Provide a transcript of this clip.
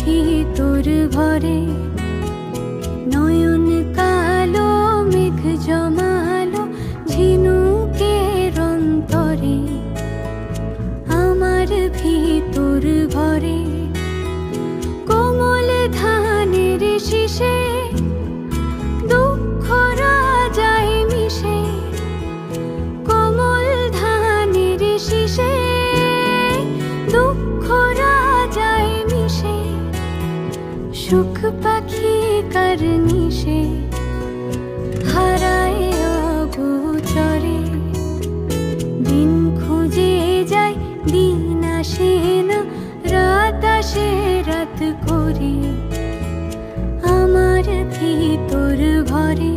ভিতর ঘরে নয়ন কালো মেঘ জমালো ঝিনুকের অন্তরে। আমার ভিতর ঘরে কোমল ধানের শীষে দুঃখ রাজায় মিশে। কোমল ধানের শীষে দুঃখ রাজায় মিশে। সুখ পাখি কার নিশে হারায় অগোচরে। দিন খুঁজে যায় দিন আসে না, রাত আসে রাত করে। আমার ভিতর ঘরে